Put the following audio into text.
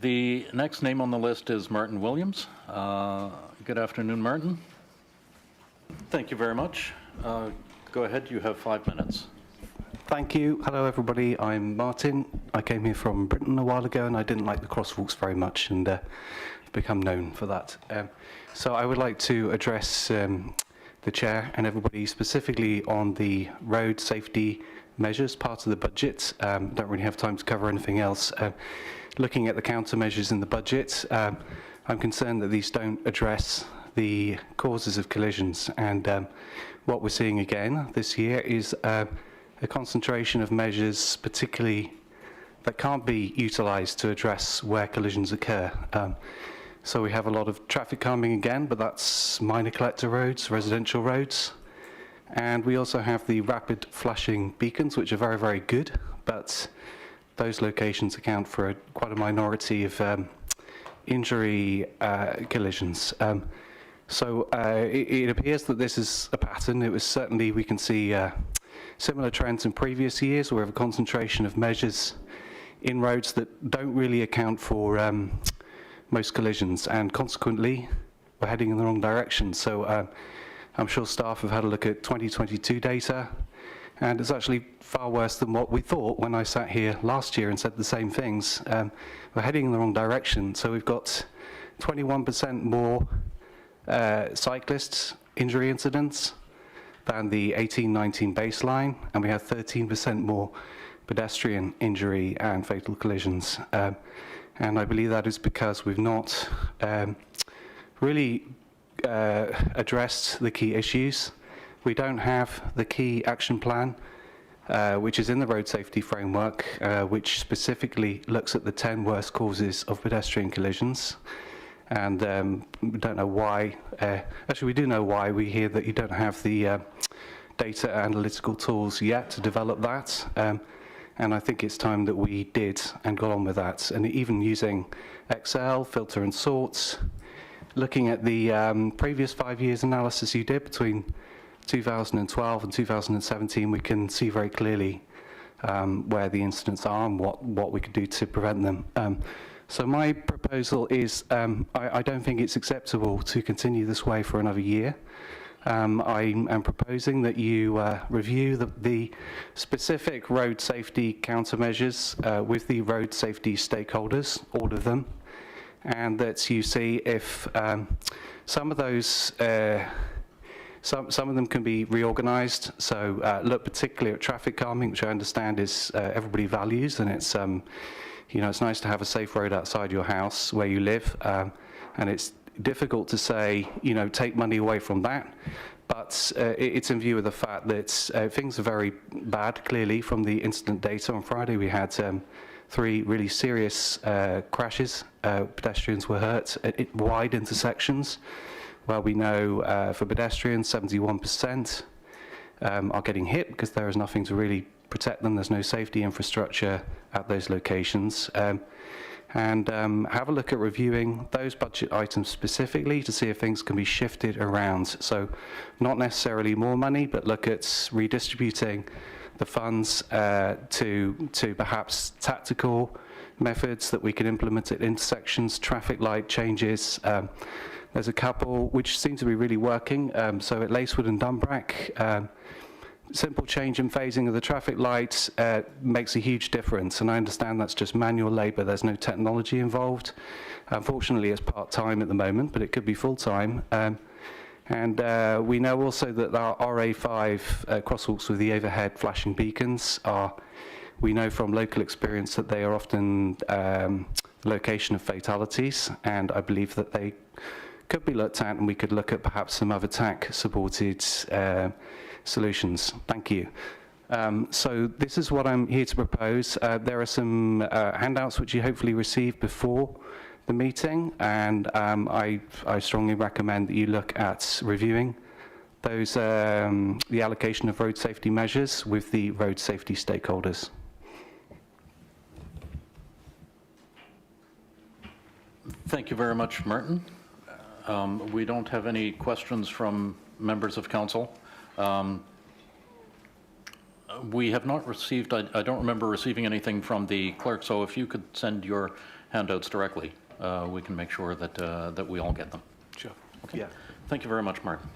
The next name on the list is Martin Williams. Good afternoon, Martin. Thank you very much. Go ahead, you have 5 minutes. Thank you. Hello, everybody. I'm Martin. I came here from Britain a while ago, and I didn't like the crosswalks very much, and I've become known for that. So I would like to address the Chair and everybody specifically on the road safety measures, part of the budget. Don't really have time to cover anything else. Looking at the countermeasures in the budget, I'm concerned that these don't address the causes of collisions, and what we're seeing again this year is a concentration of measures, particularly that can't be utilised to address where collisions occur. So we have a lot of traffic calming again, but that's minor collector roads, residential roads. And we also have the rapid flashing beacons, which are very, very good, but those locations account for quite a minority of injury collisions. So it appears that this is a pattern. It was certainly, we can see similar trends in previous years where we have a concentration of measures in roads that don't really account for most collisions, and consequently we're heading in the wrong direction. So I'm sure staff have had a look at 2022 data, and it's actually far worse than what we thought when I sat here last year and said the same things. We're heading in the wrong direction. So we've got 21% more cyclists injury incidents than the 18-19 baseline, and we have 13% more pedestrian injury and fatal collisions. And I believe that is because we've not really addressed the key issues. We don't have the key action plan, which is in the road safety framework, which specifically looks at the 10 worst causes of pedestrian collisions. And we don't know why, actually we do know why. We hear that you don't have the data analytical tools yet to develop that. And I think it's time that we did and got on with that. And even using Excel, filter and sorts, looking at the previous 5 years analysis you did between 2012 and 2017, we can see very clearly where the incidents are and what we could do to prevent them. So my proposal is, I don't think it's acceptable to continue this way for another year. I am proposing that you review the specific road safety countermeasures with the road safety stakeholders, all of them, and that you see if some of those, some of them can be reorganized. So look particularly at traffic calming, which I understand is everybody values, and it's you know, it's nice to have a safe road outside your house where you live, and it's difficult to say, you know, take money away from that, but it's in view of the fact that things are very bad, clearly, from the incident data. On Friday we had 3 really serious crashes. Pedestrians were hurt at wide intersections, where we know for pedestrians 71% are getting hit because there is nothing to really protect them. There's no safety infrastructure at those locations. And have a look at reviewing those budget items specifically to see if things can be shifted around. So not necessarily more money, but look at redistributing the funds to perhaps tactical methods that we can implement at intersections, traffic light changes. There's a couple which seem to be really working. So at Lacewood and Dunbrack, simple change in phasing of the traffic lights makes a huge difference, and I understand that's just manual labour, there's no technology involved. Unfortunately it's part-time at the moment, but it could be full-time. And we know also that our RA5 crosswalks with the overhead flashing beacons are, we know from local experience that they are often the location of fatalities, and I believe that they could be looked at, and we could look at perhaps some other TAC-supported solutions. Thank you. So this is what I'm here to propose. There are some handouts which you hopefully received before the meeting, and I strongly recommend that you look at reviewing those, the allocation of road safety measures with the road safety stakeholders. Thank you very much, Martin. We don't have any questions from members of council. We have not received, I don't remember receiving anything from the clerk, so if you could send your handouts directly, we can make sure that, that we all get them. Sure. Okay. Yeah. Thank you very much, Martin.